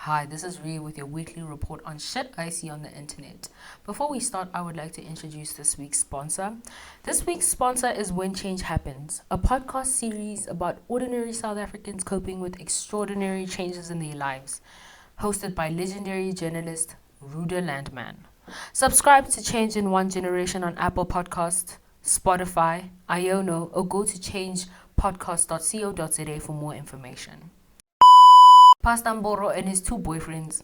Hi, this is Ree with your weekly report on shit I see on the internet. Before we start, I would like to introduce this week's sponsor. This week's sponsor is When Change Happens, a podcast series about ordinary South Africans coping with extraordinary changes in their lives, hosted by legendary journalist Ruda Landman. Subscribe to Change in One Generation on Apple Podcasts, Spotify, Iono, or go to changepodcast.co.za for more information. Pastor Mboro and his two bodyguards,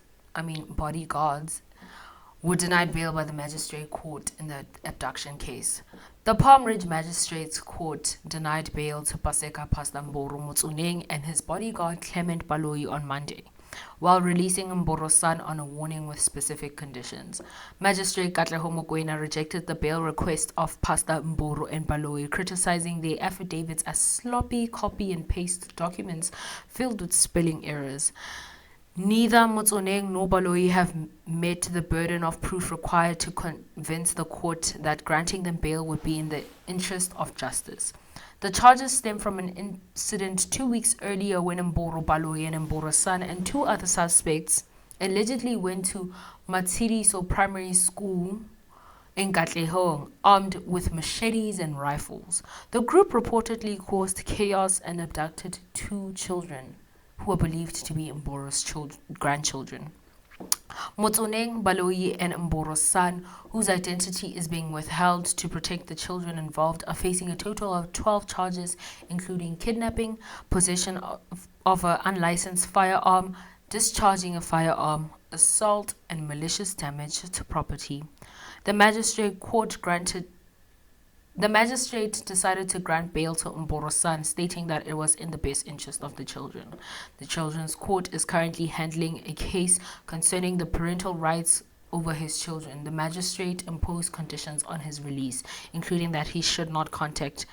were denied bail by the magistrate court in the abduction case. The Palm Ridge Magistrates Court denied bail to Paseka Pastor Mboro Motsuneng and his bodyguard Clement Baloyi on Monday, while releasing Mboro's son on a warning with specific conditions. Magistrate Katleho Mokoena rejected the bail request of Pastor Mboro and Baloyi, criticizing their affidavits as sloppy copy-and-paste documents filled with spelling errors. Neither Motsuneng nor Baloyi have met the burden of proof required to convince the court that granting them bail would be in the interest of justice. The charges stem from an incident 2 weeks earlier when Mboro Baloyi and Mboro's son and two other suspects allegedly went to Matsiriso Primary School in Katlehong armed with machetes and rifles. The group reportedly caused chaos and abducted two children who are believed to be Mboro's grandchildren. Motsuneng, Baloyi, and Mboro's son, whose identity is being withheld to protect the children involved, are facing a total of 12 charges, including kidnapping, possession of an unlicensed firearm, discharging a firearm, assault, and malicious damage to property. The magistrate decided to grant bail to Mboro's son, stating that it was in the best interest of the children. The Children's Court is currently handling a case concerning the parental rights over his children. The magistrate imposed conditions on his release, including that he should not contact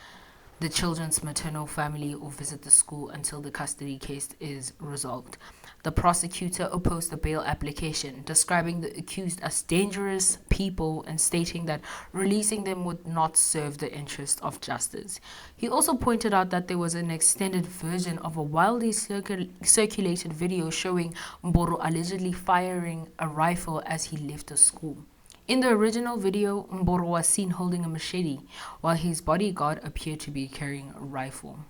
the children's maternal family or visit the school until the custody case is resolved. The prosecutor opposed the bail application, describing the accused as dangerous people and stating that releasing them would not serve the interest of justice. He also pointed out that there was an extended version of a widely circulated video showing Mboro allegedly firing a rifle as he left the school. In the original video, Mboro was seen holding a machete, while his bodyguard appeared to be carrying a rifle.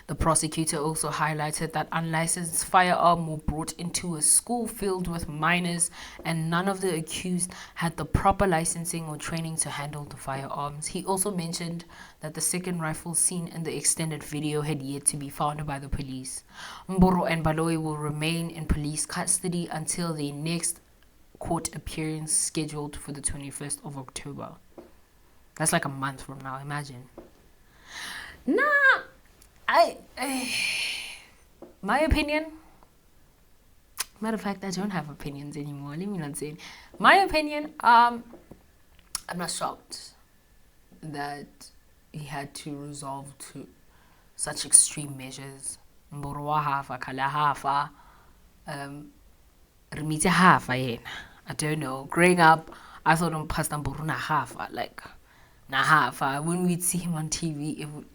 The prosecutor also highlighted that unlicensed firearms were brought into a school filled with minors, and none of the accused had the proper licensing or training to handle the firearms. He also mentioned that the second rifle seen in the extended video had yet to be found by the police. Mboro and Baloyi will remain in police custody until their next court appearance scheduled for the 21st of October. That's like a month from now, imagine. My opinion, matter of fact, I don't have opinions anymore. Let me not say it. My opinion, I'm not shocked that he had to resort to such extreme measures. Mboro wa hafa, kala hafa, Remite hafa yena. I don't know. Growing up, I thought Pastor Mboro na hafa, like na hafa. When we'd see him on TV, it would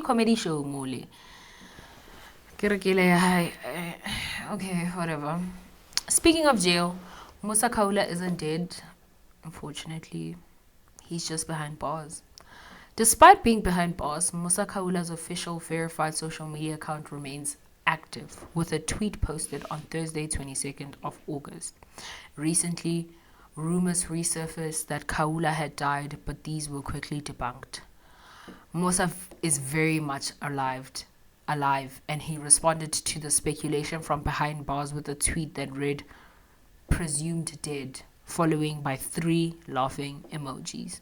comedy show mole. Okay, whatever. Speaking of jail, Musa Kula isn't dead. Unfortunately, he's just behind bars. Despite being behind bars, Musa Kaula's official verified social media account remains active, with a tweet posted on Thursday, 22nd of August. Recently, rumors resurfaced that Kaula had died, but these were quickly debunked. Musa is very much alive, and he responded to the speculation from behind bars with a tweet that read, "Presumed dead," following by 3 laughing emojis.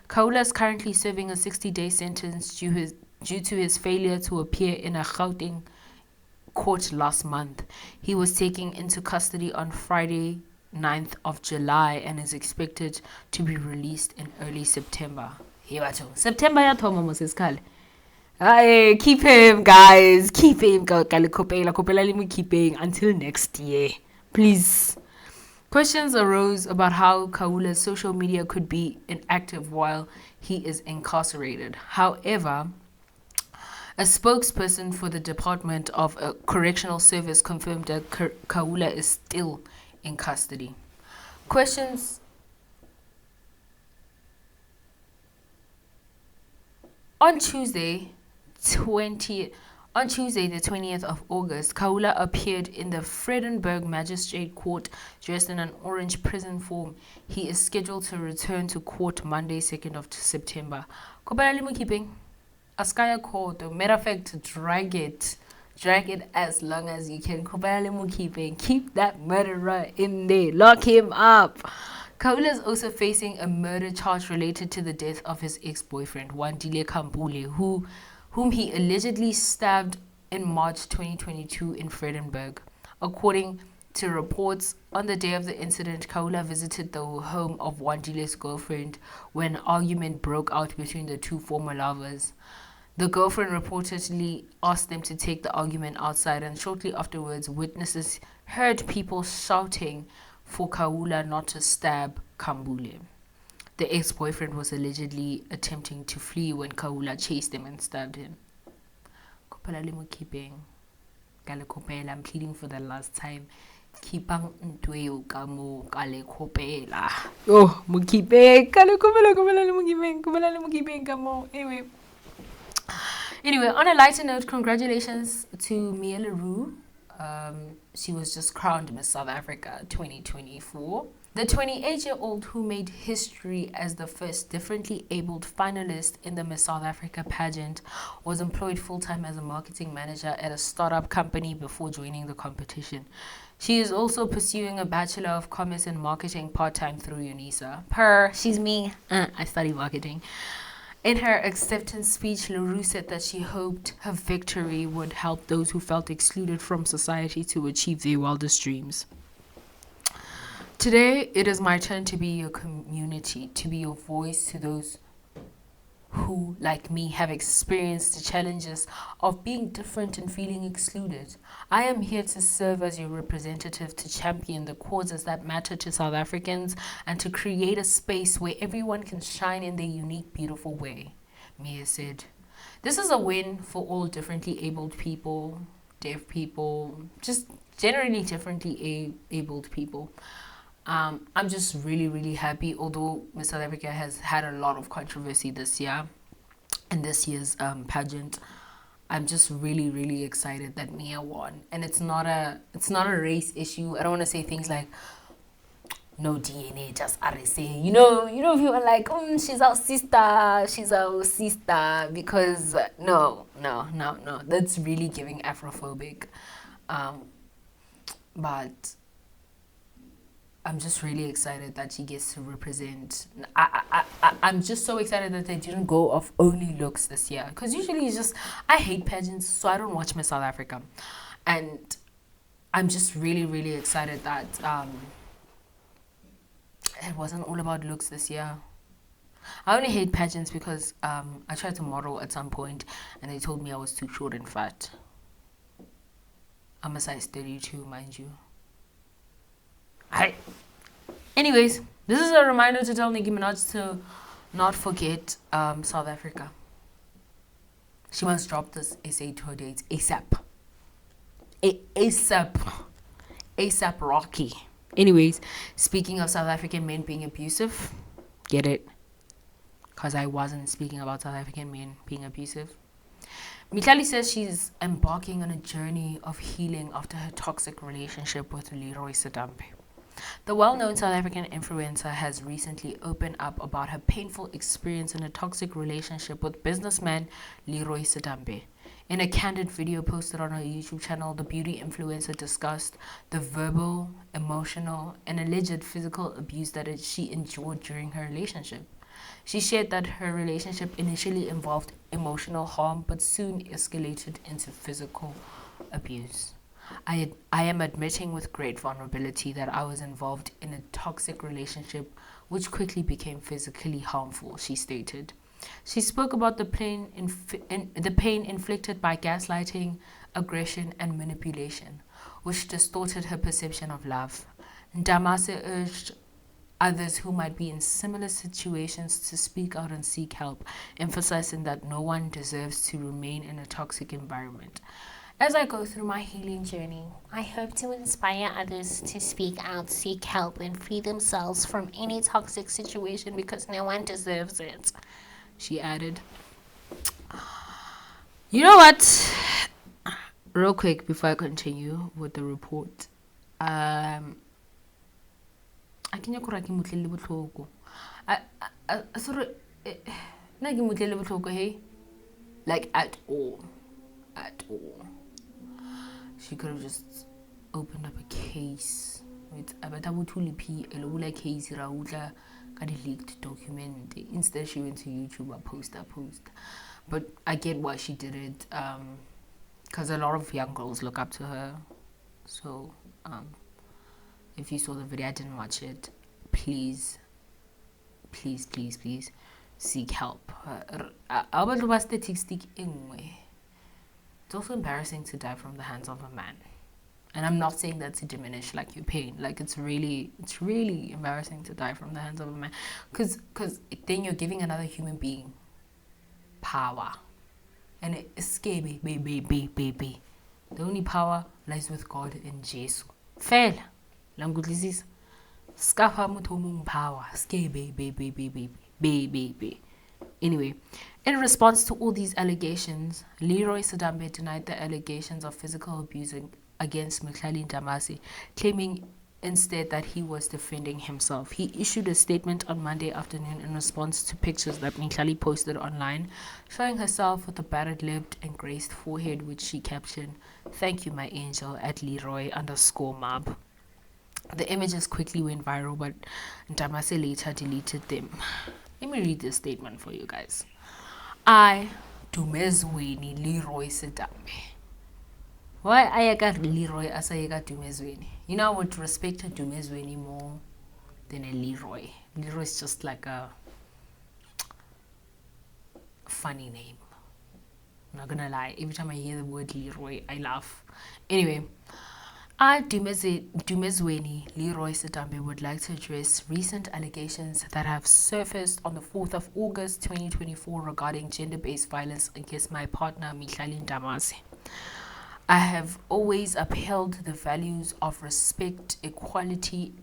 Kaula is currently serving a 60-day sentence due to his failure to appear in a Gauteng court last month. He was taken into custody on Friday, 9th of July, and is expected to be released in early September. September ya thoma mosiskale. Keep him, guys. Keep him. Keeping until next year, please. Questions arose about how Kaula's social media could be inactive while he is incarcerated. However, A spokesperson for the Department of Correctional Service confirmed that Kula is still in custody. Questions. On Tuesday, the 20th of August, Kula appeared in the Vredenburg Magistrate Court dressed in an orange prison form. He is scheduled to return to court Monday, 2nd of September. Keeping Askaya court, matter of fact, drag it as long as you can. Keep that murderer in there, lock him up. Kula is also facing a murder charge related to the death of his ex-boyfriend, Wandile Kambule, whom he allegedly stabbed in March 2022 in Vredenburg. According to reports, on the day of the incident, Kula visited the home of Wandile's girlfriend when an argument broke out between the two former lovers. The girlfriend reportedly asked them to take the argument outside, and shortly afterwards, witnesses heard people shouting for Kula not to stab Kambule. The ex-boyfriend was allegedly attempting to flee when Kula chased him and stabbed him. I'm pleading for the last time. Kipang ntweo kamo kale kopela. Oh, mukipe kale kopela kamo. Anyway, on a lighter note, congratulations to Mia LaRue. She was just crowned Miss South Africa 2024. The 28-year-old who made history as the first differently abled finalist in the Miss South Africa pageant was employed full-time as a marketing manager at a startup company before joining the competition. She is also pursuing a Bachelor of Commerce in Marketing part-time through UNISA. She's me. I study marketing. In her acceptance speech, LaRue said that she hoped her victory would help those who felt excluded from society to achieve their wildest dreams. Today, it is my turn to be your community, to be your voice to those who, like me, have experienced the challenges of being different and feeling excluded. I am here to serve as your representative to champion the causes that matter to South Africans and to create a space where everyone can shine in their unique, beautiful way, Mia said. This is a win for all differently abled people, deaf people, just generally differently abled people. I'm just really, really happy, although Miss South Africa has had a lot of controversy this year in this year's pageant. I'm just really, really excited that Mia won. And it's not a race issue. I don't want to say things like no DNA, just RSA. You know, if you are like, she's our sister, because no. That's really giving Afrophobic. But I'm just really excited that she gets to represent. I'm just so excited that they didn't go off only looks this year. Because usually it's just, I hate pageants, so I don't watch Miss South Africa. And I'm just really, really excited that it wasn't all about looks this year. I only hate pageants because I tried to model at some point and they told me I was too short and fat. I'm a size 32, mind you. Anyways, this is a reminder to tell Nicki Minaj to not forget South Africa. She must drop this SA tour dates ASAP. ASAP Rocky. Anyways, speaking of South African men being abusive, get it? Because I wasn't speaking about South African men being abusive. Mitlali says she's embarking on a journey of healing after her toxic relationship with Leroy Sedambe. The well-known South African influencer has recently opened up about her painful experience in a toxic relationship with businessman Leroy Sedambe. In a candid video posted on her YouTube channel, the beauty influencer discussed the verbal, emotional, and alleged physical abuse that she endured during her relationship. She shared that her relationship initially involved emotional harm but soon escalated into physical abuse. I am admitting with great vulnerability that I was involved in a toxic relationship which quickly became physically harmful, she stated. She spoke about the pain inflicted by gaslighting, aggression, and manipulation, which distorted her perception of love. Ndamase urged others who might be in similar situations to speak out and seek help, emphasizing that no one deserves to remain in a toxic environment. As I go through my healing journey, I hope to inspire others to speak out, seek help, and free themselves from any toxic situation because no one deserves it, she added. You know what? Real quick, before I continue with the report, I can hey, like at all. She could have just opened up a case with a case leaked document. Instead, she went to YouTube and post. But I get why she did it, because a lot of young girls look up to her. So, if you saw the video, I didn't watch it, please seek help. It's also embarrassing to die from the hands of a man. And I'm not saying that to diminish like your pain. Like it's really embarrassing to die from the hands of a man, because then you're giving another human being power, and it's scary, baby. The only power lies with God and Jesus. Fail, language Scapa mutomung power, scary, baby. Anyway, in response to all these allegations, Leroy Sedambe denied the allegations of physical abuse against Mihlali Ndamase, claiming instead that he was defending himself. He issued a statement on Monday afternoon in response to pictures that Mihlali posted online, showing herself with a battered-lipped and graced forehead, which she captioned, "Thank you, my angel," at Leroy_Mab. The images quickly went viral, but Ndamase later deleted them. Let me read this statement for you guys. I, Dumezweni Leroy Sedambe. Why I got Leroy as I got Dumezweni? You know, I would respect a Dumezweni more than a Leroy. Leroy is just like a funny name. I'm not gonna lie. Every time I hear the word Leroy, I laugh. Anyway, I, Dumezweni Leroy Sedambe, would like to address recent allegations that have surfaced on the 4th of August 2024 regarding gender-based violence against my partner, Mihlali Ndamase. I have always upheld the values of respect, equality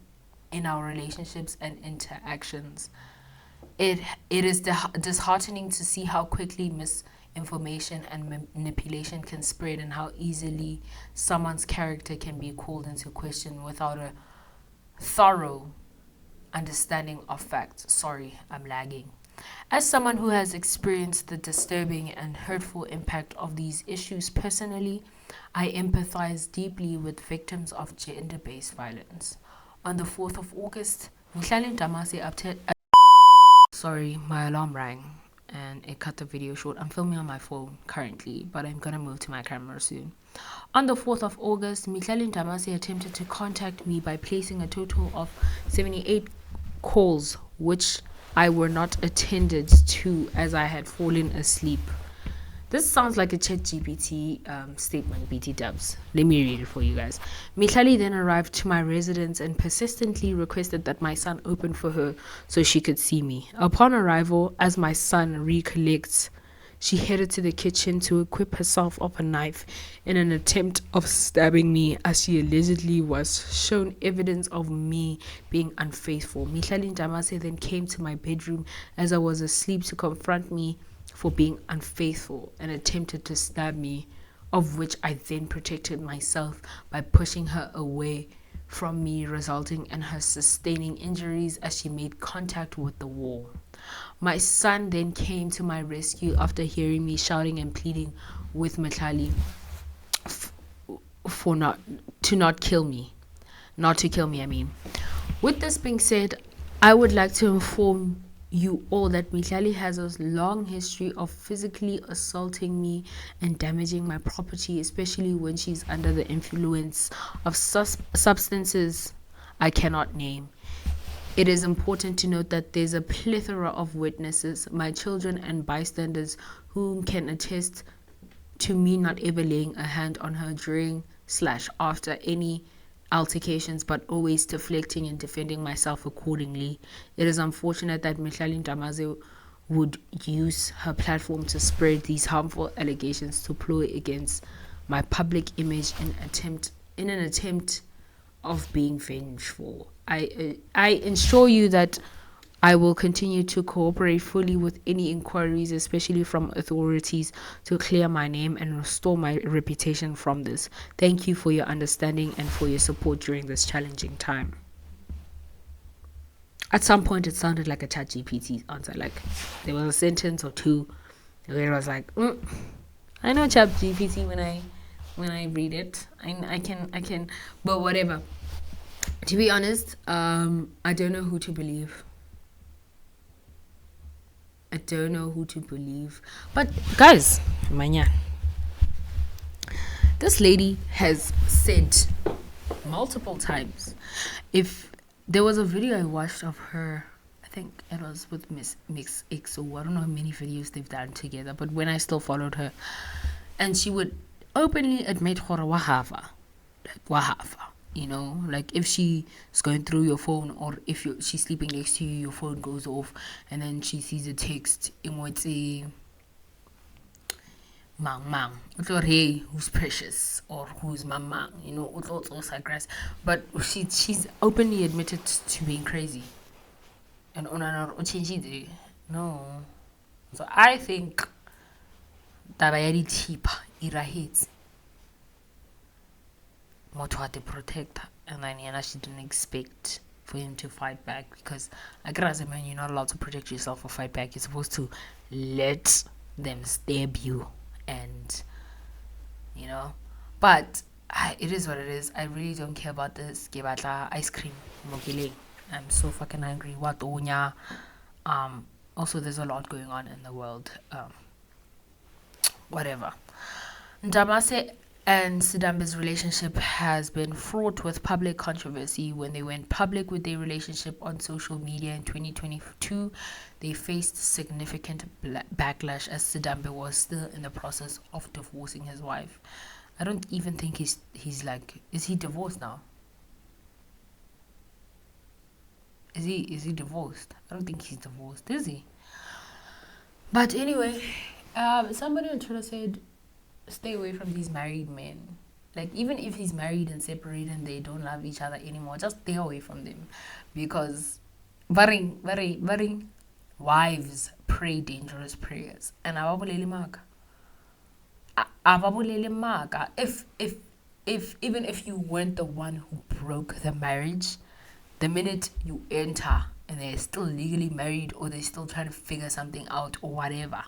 in our relationships and interactions. It is disheartening to see how quickly misinformation and manipulation can spread, and how easily someone's character can be called into question without a thorough understanding of facts. Sorry, I'm lagging. As someone who has experienced the disturbing and hurtful impact of these issues personally, I empathize deeply with victims of gender-based violence. On the 4th of August, Mihlali Ndamase sorry, my alarm rang and it cut the video short. I'm filming on my phone currently, but I'm gonna move to my camera soon. On the 4th of August, Mihlali Ndamase attempted to contact me by placing a total of 78 calls, which I were not attended to as I had fallen asleep. This sounds like a ChatGPT statement, BT dubs. Let me read it for you guys. Mihlali then arrived to my residence and persistently requested that my son open for her so she could see me. Upon arrival, as my son recollects, she headed to the kitchen to equip herself of a knife in an attempt of stabbing me, as she allegedly was shown evidence of me being unfaithful. Mihlali Ndamase then came to my bedroom as I was asleep to confront me for being unfaithful and attempted to stab me, of which I then protected myself by pushing her away from me, resulting in her sustaining injuries as she made contact with the wall. My son then came to my rescue after hearing me shouting and pleading with Mihlali for not to kill me. With this being said, I would like to inform you all that Mihlali has a long history of physically assaulting me and damaging my property, especially when she's under the influence of substances I cannot name. It is important to note that there's a plethora of witnesses, my children and bystanders, who can attest to me not ever laying a hand on her during/after any altercations, but always deflecting and defending myself accordingly. It is unfortunate that Mihlali Ndamaze would use her platform to spread these harmful allegations to ploy against my public image in an attempt of being vengeful. I ensure you that I will continue to cooperate fully with any inquiries, especially from authorities, to clear my name and restore my reputation from this. Thank you for your understanding and for your support during this challenging time. At some point, it sounded like a ChatGPT answer. Like there was a sentence or two where it was like, I know ChatGPT when I read it. I can, but whatever. To be honest, I don't know who to believe. I don't know who to believe. But guys, manya, this lady has said multiple times. If there was a video I watched of her, I think it was with Mix XO. I don't know how many videos they've done together, but when I still followed her, and she would openly admit wahava, you know, like if she's going through your phone, or if she's sleeping next to you, your phone goes off, and then she sees a text in what say mang, or hey, who's precious, or who's mang, you know, grass. But she's openly admitted to being crazy, and no. So I think that tip irahits Moja had to protect her, and then she didn't expect for him to fight back, because as a man, you're not allowed to protect yourself or fight back. You're supposed to let them stab you, and you know. But it is what it is. I really don't care about this. Ice cream, I'm so fucking angry. What onya? Also, there's a lot going on in the world. Whatever. Ndamase and Sidambe's relationship has been fraught with public controversy. When they went public with their relationship on social media in 2022, they faced significant backlash, as Sidambe was still in the process of divorcing his wife. I don't even think he's like, is he divorced now? Is he divorced? I don't think he's divorced, is he? But anyway, somebody on Twitter said, stay away from these married men. Like, even if he's married and separated and they don't love each other anymore, just stay away from them, because very wives pray dangerous prayers. And if even if you weren't the one who broke the marriage, the minute you enter and they're still legally married, or they're still trying to figure something out or whatever,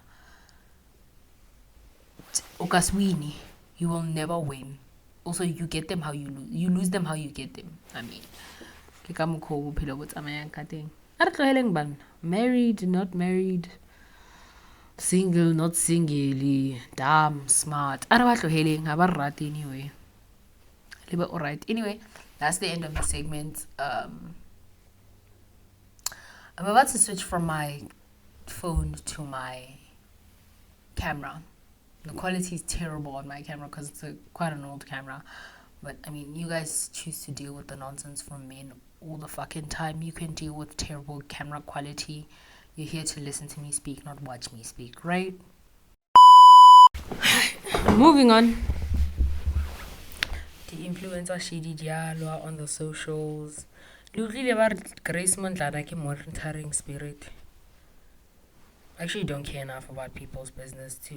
Okaswini, you will never win. Also, you get them how you lose. You lose them how you get them. I mean, married, not married, single, not single, damn, smart. Anyway. Alright. Anyway, that's the end of the segment. I'm about to switch from my phone to my camera. The quality is terrible on my camera because it's quite an old camera. But I mean, you guys choose to deal with the nonsense from men all the fucking time. You can deal with terrible camera quality. You're here to listen to me speak, not watch me speak, right? Moving on. The influencer Shidi Diallo on the socials. Lutli about Grace Mondlana ke monitoring spirit. I actually don't care enough about people's business to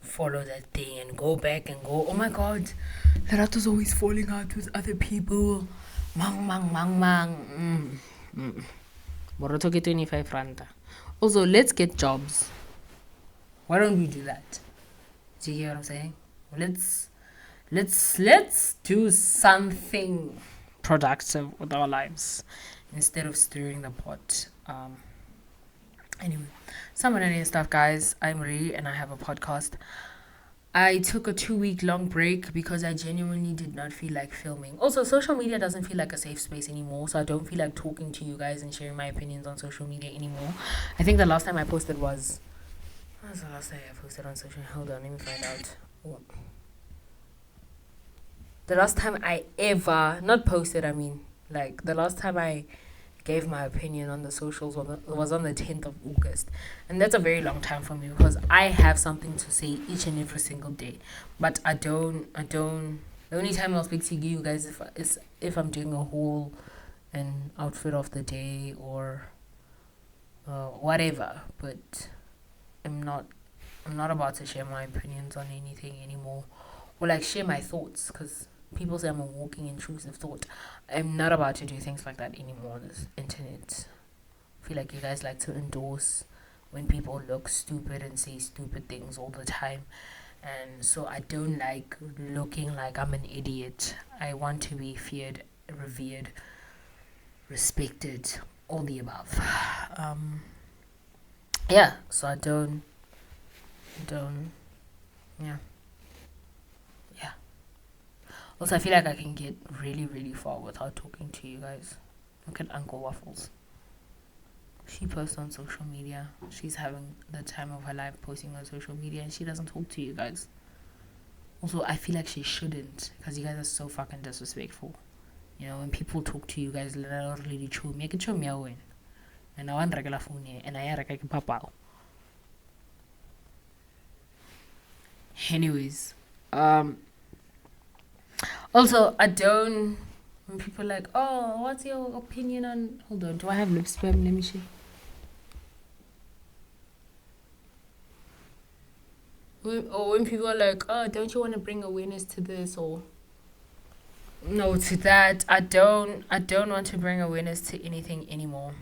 follow that thing and go back and go, oh my god, Larato's always falling out with other people. Mang. Boroto get 25 randa. Also, let's get jobs. Why don't we do that? Do you hear what I'm saying? Let's do something productive with our lives instead of stirring the pot. Anyway, some other stuff, guys. I'm Marie and I have a podcast. I took a 2-week long break because I genuinely did not feel like filming. Also, social media doesn't feel like a safe space anymore, so I don't feel like talking to you guys and sharing my opinions on social media anymore. I think the last time I posted was... What was the last time I posted on social media? Hold on, let me find out. Oh. the last time I ever, not posted, I mean, like, the last time I gave my opinion on the socials was on the 10th of August. And that's a very long time for me because I have something to say each and every single day. But I don't, the only time I'll speak to you guys is if I'm doing a haul and outfit of the day or whatever. But I'm not about to share my opinions on anything anymore, or like share my thoughts, because people say I'm a walking intrusive thought. I'm not about to do things like that anymore on this internet. I feel like you guys like to endorse when people look stupid and say stupid things all the time, and so I don't like looking like I'm an idiot. I want to be feared, revered, respected, all the above. Yeah, so I don't, yeah. Also, I feel like I can get really, really far without talking to you guys. Look at Uncle Waffles. She posts on social media. She's having the time of her life posting on social media, and she doesn't talk to you guys. Also, I feel like she shouldn't, because you guys are so fucking disrespectful. You know, when people talk to you guys, literally chew me, get meow in. And I want regular phone, and I like papa. Anyways, also, I don't. When people are like, oh, what's your opinion on? Hold on, do I have lip spam? Let me see. When people are like, oh, don't you want to bring awareness to this, or no, to that, I don't want to bring awareness to anything anymore.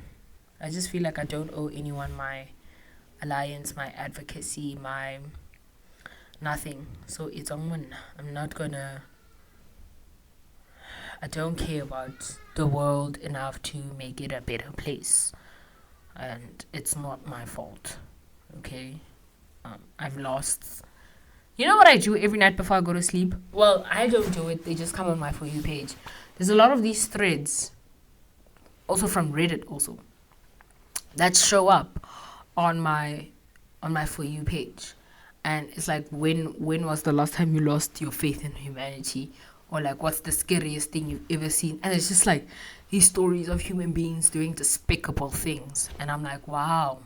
I just feel like I don't owe anyone my alliance, my advocacy, my nothing. So it's on one. I'm not gonna. I don't care about the world enough to make it a better place, and it's not my fault. Okay, I've lost. You know what I do every night before I go to sleep? Well, I don't do it. They just come on my For You page. There's a lot of these threads, also from Reddit, also that show up on my For You page, and it's like, when was the last time you lost your faith in humanity? Or like, what's the scariest thing you've ever seen? And it's just like these stories of human beings doing despicable things. And I'm like, wow.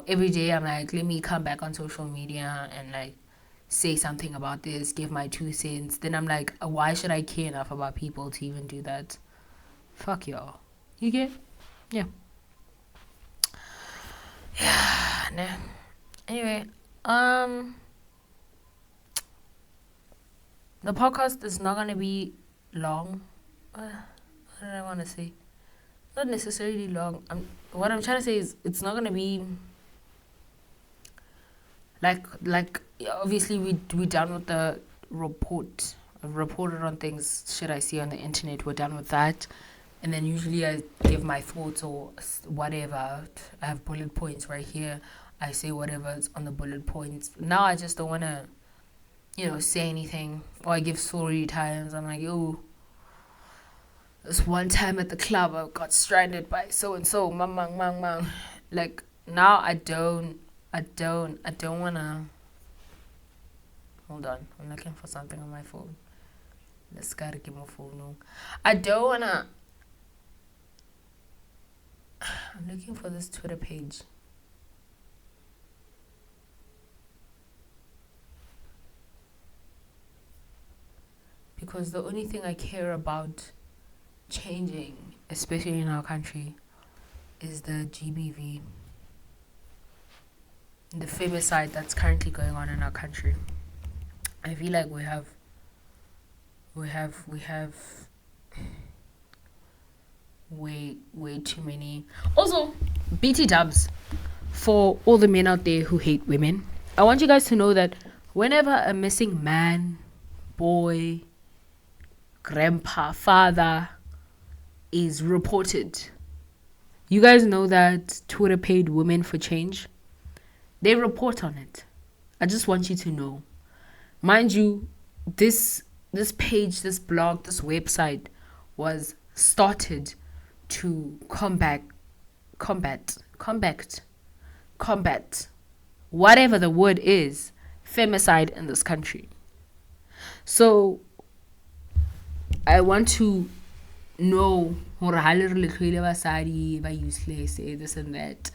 Every day I'm like, let me come back on social media and like say something about this, give my 2 cents. Then I'm like, why should I care enough about people to even do that? Fuck y'all. You get? Yeah. Yeah. Nah. Anyway, the podcast is not going to be long. What did I want to say? Not necessarily long. What I'm trying to say is it's not going to be like obviously we done with the report. I've reported on things shit I see on the internet. We're done with that. And then usually I give my thoughts or whatever. I have bullet points right here. I say whatever's on the bullet points. Now I just don't want to, say anything. Or I give story times. I'm like, yo, this one time at the club I got stranded by so and so. Mang. Like, now I don't wanna. Hold on, I'm looking for something on my phone. Let's gotta get my phone on. I don't wanna. I'm looking for this Twitter page. Because the only thing I care about changing, especially in our country, is the GBV, the femicide that's currently going on in our country. I feel like we have way too many. Also, BT dubs for all the men out there who hate women. I want you guys to know that whenever a missing man, boy, grandpa, father is reported, you guys know that Twitter paid Women for Change. They report on it. I just want you to know. Mind you, this page, this blog, this website was started to combat, whatever the word is, femicide in this country. So I want to know hore ha le re le tlhoile basadi ba useless, this and that.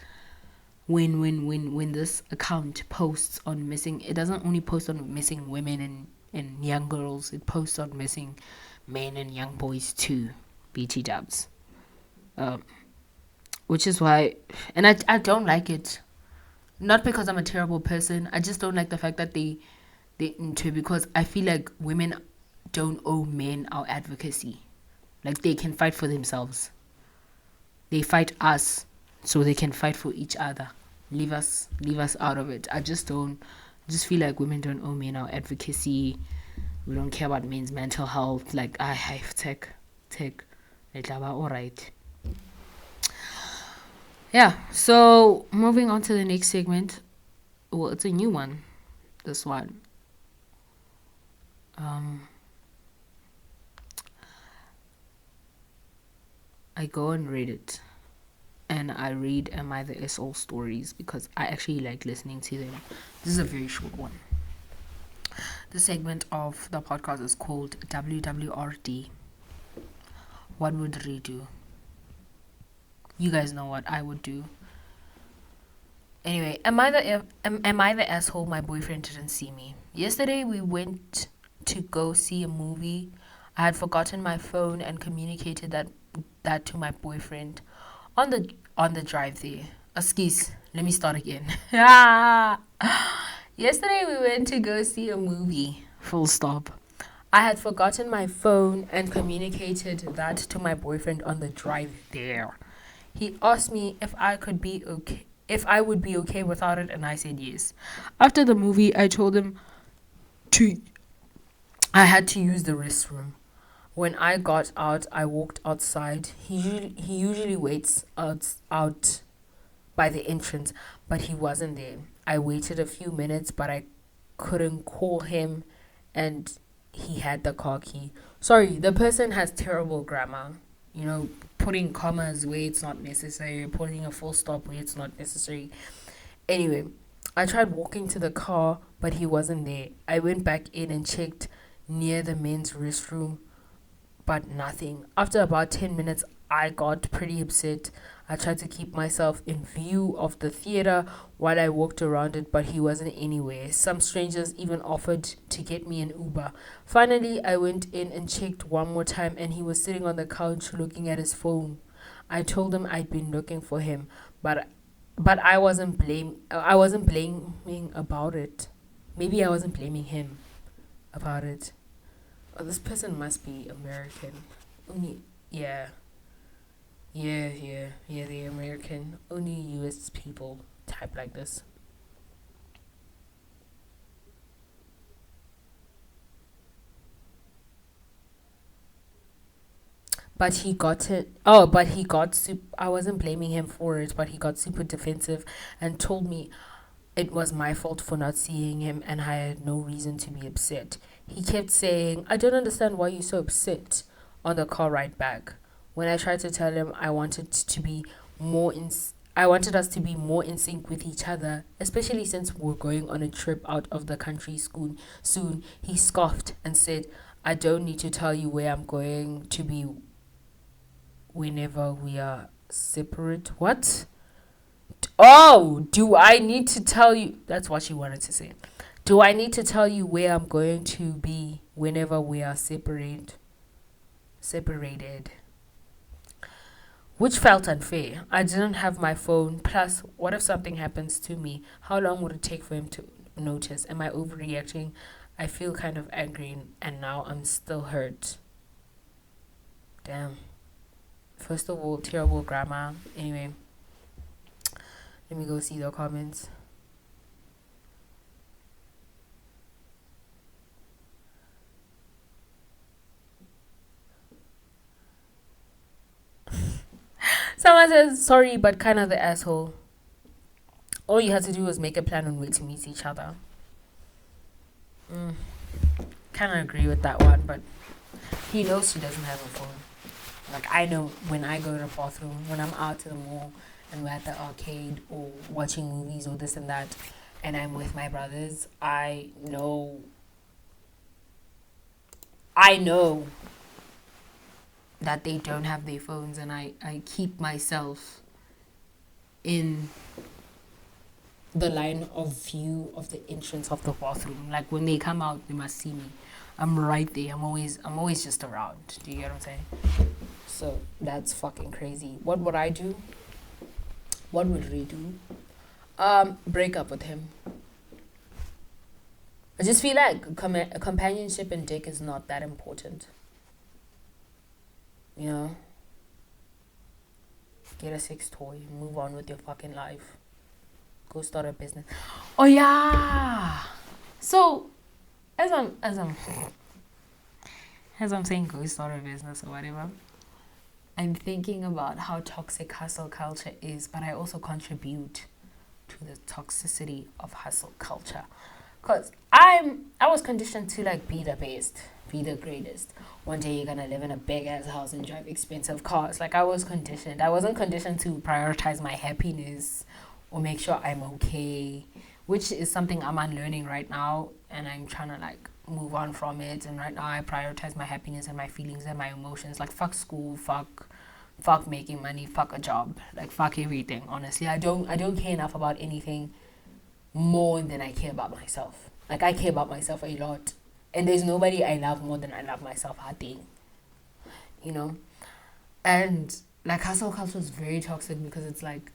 When this account posts on missing, it doesn't only post on missing women and young girls, it posts on missing men and young boys too. BT dubs. Which is why, and I don't like it. Not because I'm a terrible person, I just don't like the fact that they into, because I feel like women don't owe men our advocacy. Like, they can fight for themselves. They fight us so they can fight for each other. Leave us out of it. I just feel like women don't owe men our advocacy. We don't care about men's mental health. Like, I have tech. All right. Yeah, so moving on to the next segment. Well, it's a new one. This one. I go on Reddit and I read Am I the Asshole stories because I actually like listening to them. This is a very short one. The segment of the podcast is called WWRD. What would Ree do? You guys know what I would do. Anyway, am I the asshole my boyfriend didn't see me? Yesterday we went to go see a movie. I had forgotten my phone and communicated that to my boyfriend on the drive there. Excuse, let me start again. Yesterday we went to go see a movie. Full stop. I had forgotten my phone and communicated that to my boyfriend on the drive there. He asked me if I would be okay without it, and I said yes. After the movie, I told him I had to use the restroom. When I got out, I walked outside. He usually waits out by the entrance, but he wasn't there. I waited a few minutes, but I couldn't call him, and he had the car key. Sorry, the person has terrible grammar. Putting commas where it's not necessary, putting a full stop where it's not necessary. Anyway, I tried walking to the car, but he wasn't there. I went back in and checked near the men's restroom, but nothing. After about 10 minutes, I got pretty upset. I tried to keep myself in view of the theater while I walked around it, but he wasn't anywhere. Some strangers even offered to get me an Uber. Finally, I went in and checked one more time, and he was sitting on the couch looking at his phone. I told him I'd been looking for him, but I wasn't blaming about it. Maybe I wasn't blaming him about it. Oh, this person must be American. Yeah, they're American. Only US people type like this. But he got it. Oh, but he got I wasn't blaming him for it, but he got super defensive and told me it was my fault for not seeing him and I had no reason to be upset. He kept saying, I don't understand why you're so upset on the car ride back. When I tried to tell him I wanted us to be more in sync with each other, especially since we're going on a trip out of the country soon, he scoffed and said, I don't need to tell you where I'm going to be whenever we are separate. What? Oh, do I need to tell you? That's what she wanted to say. Do I need to tell you where I'm going to be whenever we are separated? Which felt unfair. I didn't have my phone. Plus, what if something happens to me? How long would it take for him to notice? Am I overreacting? I feel kind of angry and now I'm still hurt. Damn. First of all, terrible grammar. Anyway, let me go see the comments. Someone says, sorry, but kind of the asshole. All you had to do was make a plan on where to meet each other. Kind of agree with that one, but he knows she doesn't have a phone. Like, I know when I go to the bathroom, when I'm out to the mall and we're at the arcade or watching movies or this and that, and I'm with my brothers, I know I know that they don't have their phones, and I keep myself in the line of view of the entrance of the bathroom. Like when they come out, they must see me. I'm right there. I'm always just around. Do you get what I'm saying? So that's fucking crazy. What would I do? What would we do? Break up with him. I just feel like companionship and dick is not that important. You know? Get a sex toy. Move on with your fucking life. Go start a business. Oh yeah. So as I'm saying go start a business or whatever, I'm thinking about how toxic hustle culture is, but I also contribute to the toxicity of hustle culture. Cause I was conditioned to like be the best, be the greatest. One day you're gonna live in a big ass house and drive expensive cars. Like I was conditioned. I wasn't conditioned to prioritize my happiness or make sure I'm okay, which is something I'm unlearning right now, and I'm trying to like move on from it. And right now I prioritize my happiness and my feelings and my emotions. Like fuck school, fuck making money, fuck a job, like fuck everything. Honestly, I don't care enough about anything more than I care about myself. Like I care about myself a lot, and there's nobody I love more than I love myself. I think, you know, and like hustle culture is very toxic because it's like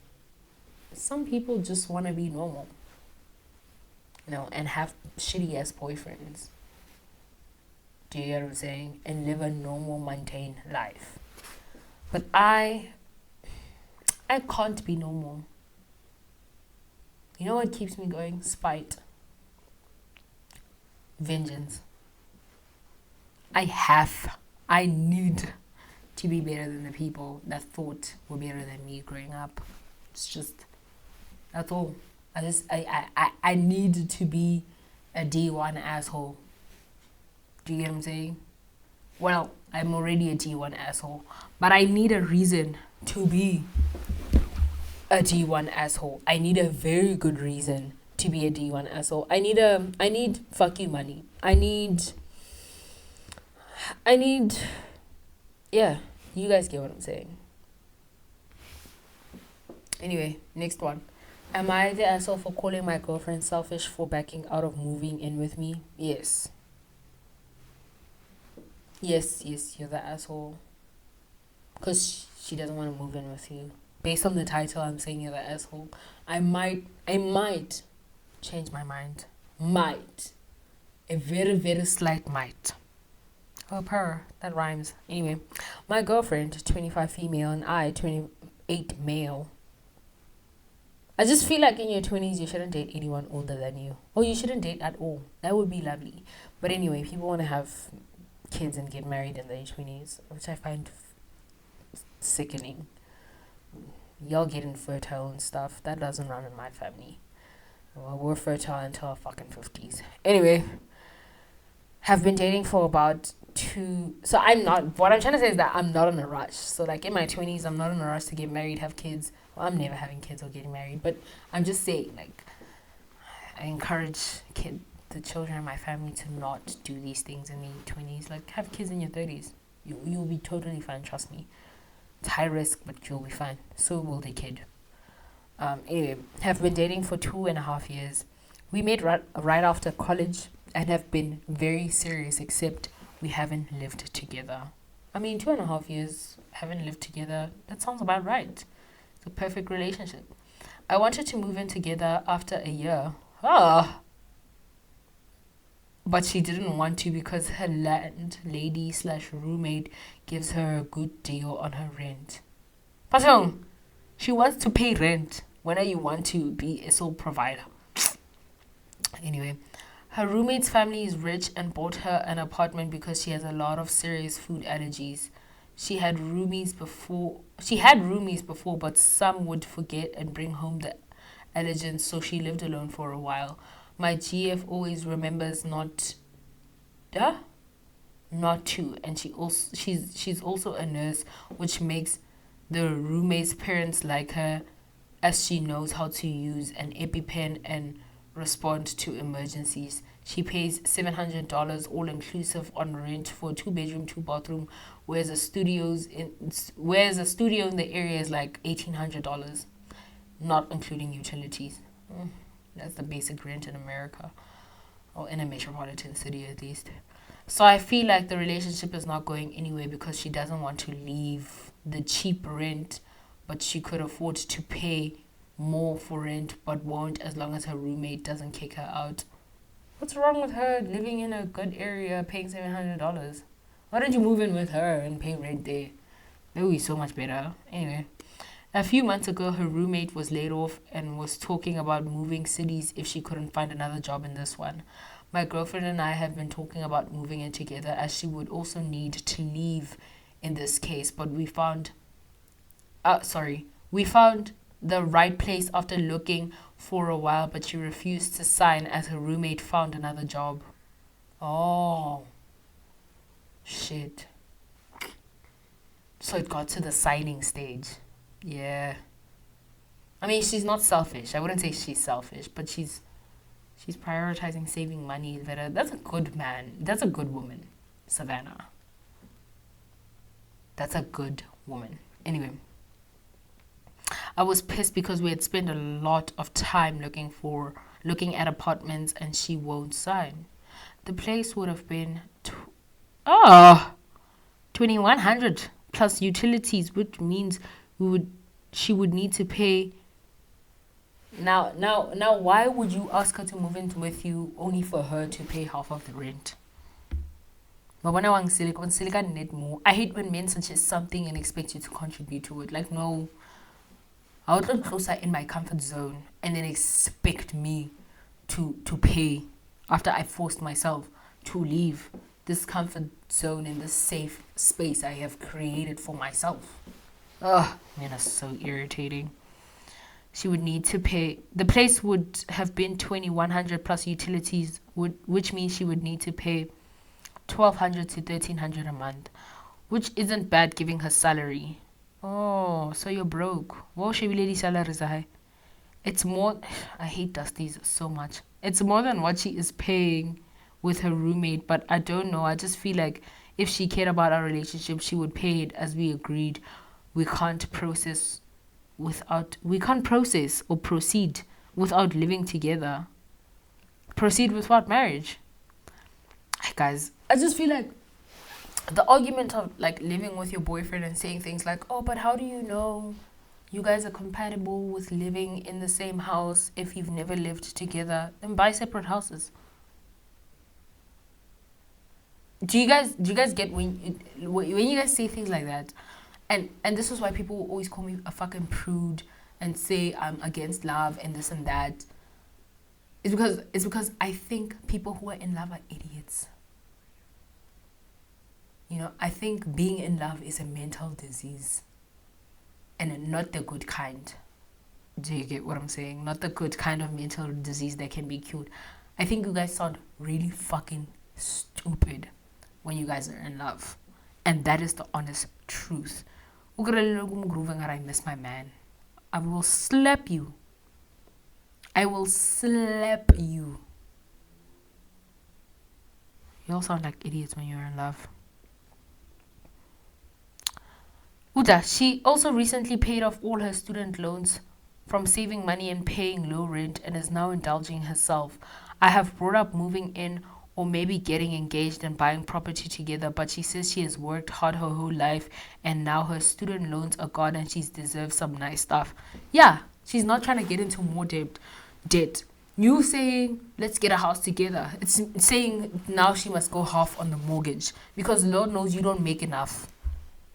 some people just want to be normal, you know, and have shitty ass boyfriends. Do you get what I'm saying? And live a normal, mundane life. But I can't be normal. You know what keeps me going? Spite. Vengeance. I need to be better than the people that thought were better than me growing up. It's just, that's all. I need to be a D1 asshole. Do you get what I'm saying? Well, I'm already a D1 asshole, but I need a reason to be a D1 asshole. I need a very good reason to be a D1 asshole. I need fuck you money. I need, yeah, you guys get what I'm saying. Anyway, next one. Am I the asshole for calling my girlfriend selfish for backing out of moving in with me? Yes. Yes, you're the asshole. Because she doesn't want to move in with you. Based on the title, I'm saying you're the asshole. I might change my mind. Might. A very, very slight might. Oh, that rhymes. Anyway, my girlfriend, 25 female, and I, 28 male. I just feel like in your 20s, you shouldn't date anyone older than you. Or you shouldn't date at all. That would be lovely. But anyway, people want to have kids and get married in their 20s, which I find sickening. Y'all getting fertile and stuff. That doesn't run in my family. Well, we're fertile until our fucking 50s. Anyway, have been dating for about 2... So what I'm trying to say is that I'm not in a rush. So like in my 20s, I'm not in a rush to get married, have kids. Well, I'm never having kids or getting married. But I'm just saying, like, I encourage the children in my family to not do these things in their 20s. Like, have kids in your 30s. You'll be totally fine, trust me. It's high risk, but you'll be fine. So will the kid. Anyway, have been dating for 2.5 years. We met right after college and have been very serious, except we haven't lived together. I mean, 2.5 years, haven't lived together. That sounds about right. It's a perfect relationship. I wanted to move in together after a year. But she didn't want to because her landlady/roommate gives her a good deal on her rent. Patong, she wants to pay rent when you want to be a sole provider. Anyway, her roommate's family is rich and bought her an apartment because she has a lot of serious food allergies. She had roomies before, but some would forget and bring home the allergens, so she lived alone for a while. My GF always remembers not to, and she's also a nurse, which makes the roommate's parents like her, as she knows how to use an EpiPen and respond to emergencies. She pays $700 all inclusive on rent for a 2-bedroom, 2-bathroom, whereas a studio in the area is like $1,800, not including utilities. That's the basic rent in America, or in a metropolitan city at least. So I feel like the relationship is not going anywhere because she doesn't want to leave the cheap rent, but she could afford to pay more for rent, but won't as long as her roommate doesn't kick her out. What's wrong with her living in a good area, paying $700? Why don't you move in with her and pay rent there? That would be so much better. Anyway, a few months ago, her roommate was laid off and was talking about moving cities if she couldn't find another job in this one. My girlfriend and I have been talking about moving in together as she would also need to leave in this case, but we found the right place after looking for a while, but she refused to sign as her roommate found another job. Oh, shit. So it got to the signing stage. Yeah. I mean, she's not selfish. I wouldn't say she's selfish, but she's prioritizing saving money better. That's a good man. That's a good woman, Savannah. That's a good woman. Anyway, I was pissed because we had spent a lot of time looking at apartments and she won't sign. The place would have been $2,100 plus utilities, which means she would need to pay. Now, why would you ask her to move in with you only for her to pay half of the rent? I hate when men suggest something and expect you to contribute to it. Like, no, I would look closer in my comfort zone and then expect me to pay after I forced myself to leave this comfort zone in this safe space I have created for myself. Ugh, man, that's so irritating. She would need to pay. The place would have been $2,100 plus utilities, which means she would need to pay $1,200 to $1,300 a month, which isn't bad given her salary. Oh, so you're broke. Well, she really salaries high. It's more. I hate Dusties so much. It's more than what she is paying with her roommate, but I don't know. I just feel like if she cared about our relationship, she would pay it as we agreed. We can't process or proceed without living together. Proceed without marriage. Guys, I just feel like the argument of like living with your boyfriend and saying things like, oh, but how do you know you guys are compatible with living in the same house if you've never lived together? Then buy separate houses. Do you guys get when you guys say things like that? And this is why people always call me a fucking prude and say I'm against love and this and that. It's because I think people who are in love are idiots. You know, I think being in love is a mental disease. And not the good kind. Do you get what I'm saying? Not the good kind of mental disease that can be cured. I think you guys sound really fucking stupid when you guys are in love. And that is the honest truth. I miss my man. I will slap you. I will slap you. You all sound like idiots when you're in love. Uda, she also recently paid off all her student loans from saving money and paying low rent and is now indulging herself. I have brought up moving in or maybe getting engaged and buying property together, but she says she has worked hard her whole life and now her student loans are gone and she deserves some nice stuff. Yeah, she's not trying to get into more debt. You saying, let's get a house together. It's saying now she must go half on the mortgage because Lord knows you don't make enough.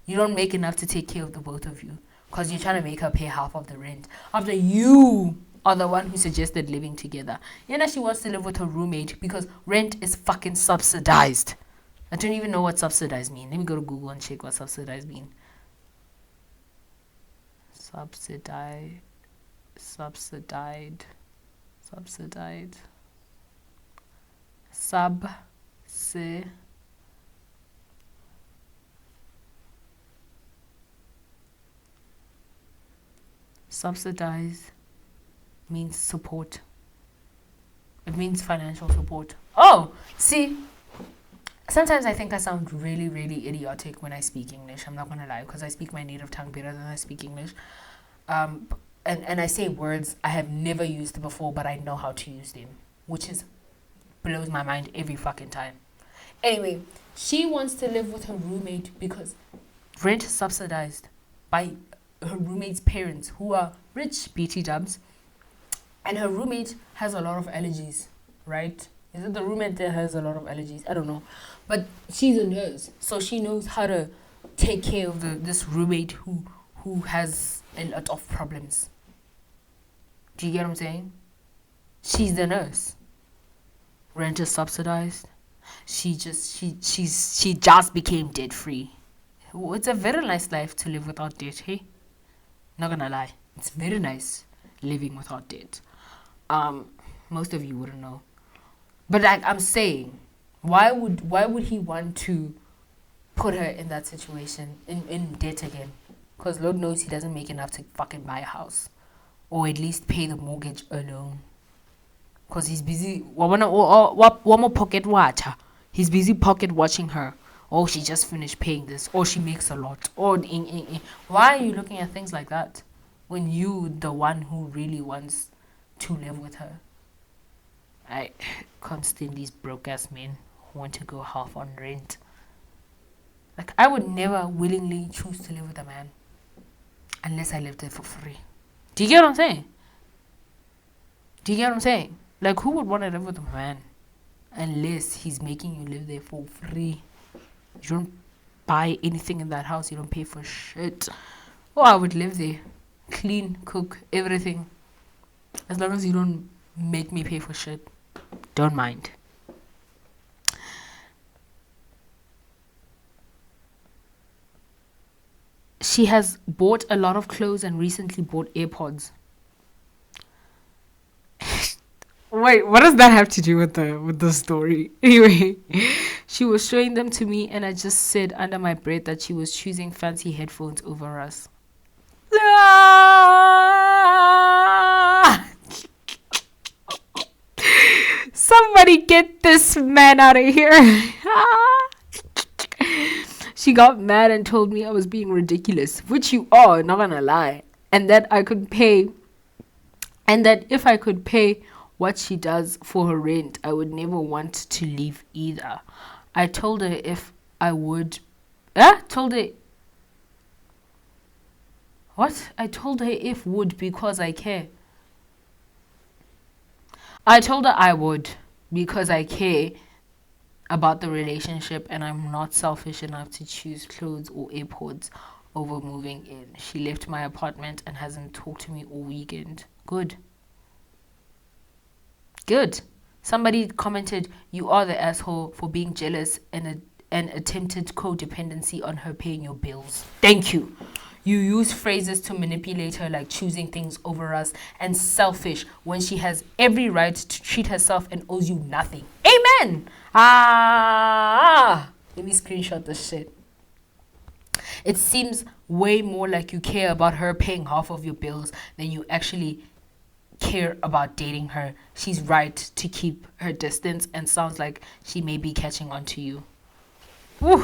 You don't make enough to take care of the both of you because you're trying to make her pay half of the rent after you are the one who suggested living together. You know, she wants to live with her roommate because rent is fucking subsidized. I don't even know what subsidized mean. Let me go to Google and check what subsidized mean. Subsidized. Subsidized. Subsidize means support. It means financial support. Oh, see, sometimes I think I sound really, really idiotic when I speak English. I'm not gonna lie, because I speak my native tongue better than I speak English. And I say words I have never used before, but I know how to use them, which is blows my mind every fucking time. Anyway, she wants to live with her roommate because rent is subsidized by her roommate's parents, who are rich BT dubs, and her roommate has a lot of allergies, right? Is it the roommate that has a lot of allergies? I don't know. But she's a nurse, so she knows how to take care of this roommate who has a lot of problems. Do you get what I'm saying? She's the nurse. Rent is subsidized. She just became debt free. It's a very nice life to live without debt, hey? Not gonna lie. It's very nice living without debt. Most of you wouldn't know. But like I'm saying, why would he want to put her in that situation, in debt again? Because Lord knows he doesn't make enough to fucking buy a house. Or at least pay the mortgage alone. Because he's busy. One more pocket watcher. He's busy pocket watching her. Oh, she just finished paying this. Or she makes a lot. Or why are you looking at things like that when you the one who really wants to live with her? I can't stand these broke ass men who want to go half on rent. Like, I would never willingly choose to live with a man unless I lived there for free. Do you get what I'm saying? Do you get what I'm saying? Like, who would want to live with a man unless he's making you live there for free? You don't buy anything in that house. You don't pay for shit. Oh, I would live there. Clean, cook, everything. As long as you don't make me pay for shit. Don't mind. She has bought a lot of clothes and recently bought AirPods. Wait, what does that have to do with the story? Anyway, she was showing them to me and I just said under my breath that she was choosing fancy headphones over us. Somebody get this man out of here. She got mad and told me I was being ridiculous, which you are, not gonna lie. And that if I could pay what she does for her rent, I would never want to leave either. I told her if I would. Told her. What? I told her if would because I care. I told her I would because I care about the relationship and I'm not selfish enough to choose clothes or AirPods over moving in. She left my apartment and hasn't talked to me all weekend. Good. Somebody commented, you are the asshole for being jealous and attempted codependency on her paying your bills. Thank you. You use phrases to manipulate her like choosing things over us and selfish when she has every right to treat herself and owes you nothing. Amen. Let me screenshot this shit. It seems way more like you care about her paying half of your bills than you actually care about dating her. She's right to keep her distance and sounds like she may be catching on to you. Woo.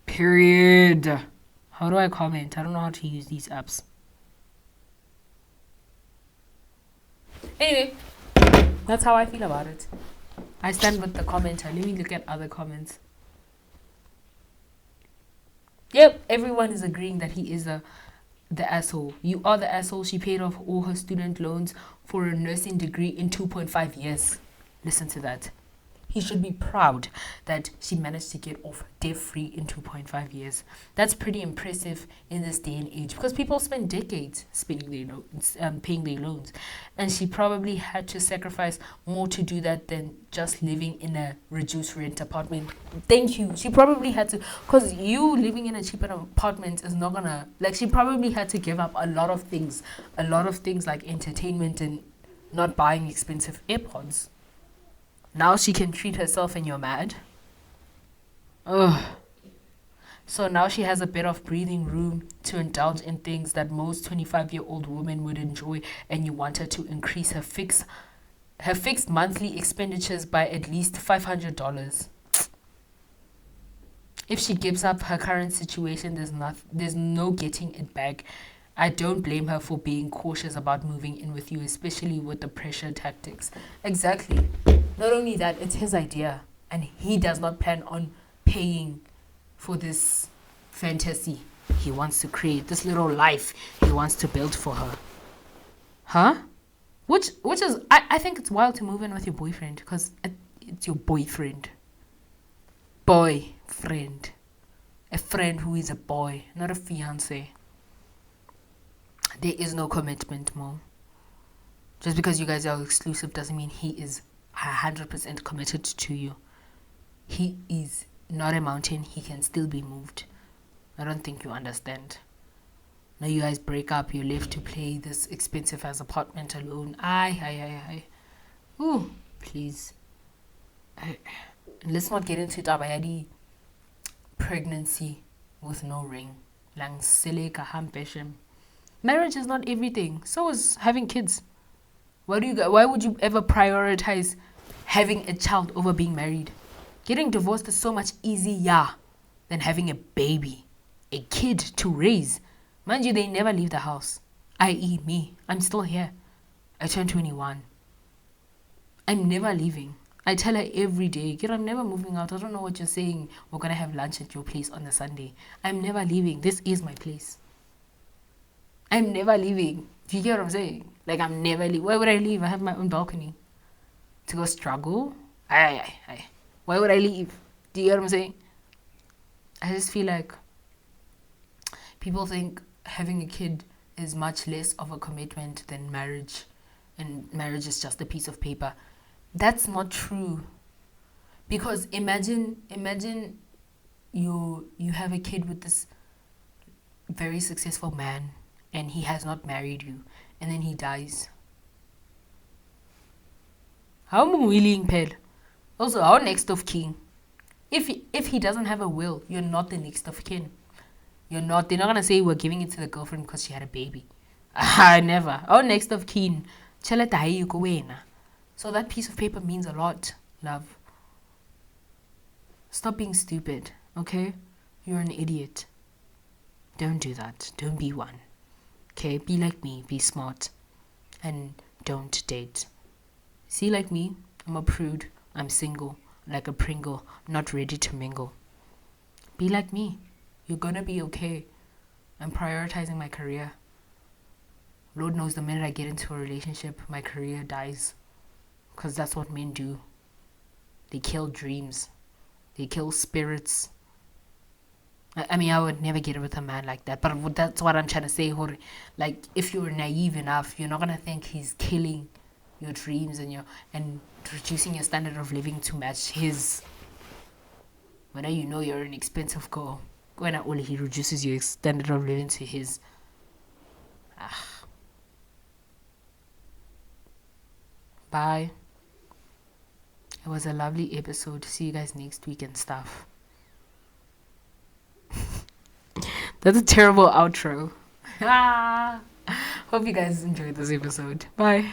Period. How do I comment? I don't know how to use these apps. Anyway, that's how I feel about it. I stand with the commenter. Let me look at other comments. Yep, everyone is agreeing that he is the asshole. You are the asshole. She paid off all her student loans for a nursing degree in 2.5 years. Listen to that. He should be proud that she managed to get off debt-free in 2.5 years. That's pretty impressive in this day and age because people spend decades paying their loans. And she probably had to sacrifice more to do that than just living in a reduced rent apartment. Thank you. She probably had to, because you living in a cheaper apartment is not gonna, like, she probably had to give up a lot of things like entertainment and not buying expensive AirPods. Now she can treat herself and you're mad? Ugh. So now she has a bit of breathing room to indulge in things that most 25-year-old women would enjoy and you want her to increase her fix her fixed monthly expenditures by at least $500. If she gives up her current situation, there's no getting it back. I don't blame her for being cautious about moving in with you, especially with the pressure tactics. Exactly. Not only that, it's his idea, and he does not plan on paying for this fantasy he wants to create, this little life he wants to build for her. Huh? Which is, I think it's wild to move in with your boyfriend, because it's your boyfriend. Boyfriend. A friend who is a boy, not a fiance. There is no commitment, Mo. Just because you guys are exclusive doesn't mean he is 100% committed to you. He is not a mountain. He can still be moved. I don't think you understand. Now you guys break up. You're left to play this expensive ass apartment alone. Aye. Ooh, please. Let's not get into tabayadi pregnancy with no ring. Marriage is not everything. So is having kids. Why would you ever prioritize having a child over being married? Getting divorced is so much easier than having a baby, a kid to raise. Mind you, they never leave the house. I.e. me. I'm still here. I turned 21. I'm never leaving. I tell her every day, kid, I'm never moving out. I don't know what you're saying. We're going to have lunch at your place on a Sunday. I'm never leaving. This is my place. I'm never leaving. Do you get what I'm saying? Like, I'm never leaving. Why would I leave? I have my own balcony. To go struggle? Aye. Why would I leave? Do you get what I'm saying? I just feel like people think having a kid is much less of a commitment than marriage. And marriage is just a piece of paper. That's not true. Because imagine you have a kid with this very successful man and he has not married you, and then he dies. How am I willing, Pel? Also, how next of kin? If he doesn't have a will, you're not the next of kin. You're not. They're not gonna say we're giving it to the girlfriend because she had a baby. Never. Our next of kin. So that piece of paper means a lot, love. Stop being stupid, okay? You're an idiot. Don't do that. Don't be one. Okay, be like me, be smart, and don't date. See, like me, I'm a prude, I'm single, like a Pringle, not ready to mingle. Be like me, you're gonna be okay. I'm prioritizing my career. Lord knows the minute I get into a relationship, my career dies. Because that's what men do. They kill dreams. They kill spirits. I mean, I would never get with a man like that. But that's what I'm trying to say. Like, if you're naive enough, you're not going to think he's killing your dreams and reducing your standard of living to match his. When you know you're an expensive girl, when only he reduces your standard of living to his. Bye. It was a lovely episode. See you guys next week and stuff. That's a terrible outro. Hope you guys enjoyed this episode. Bye.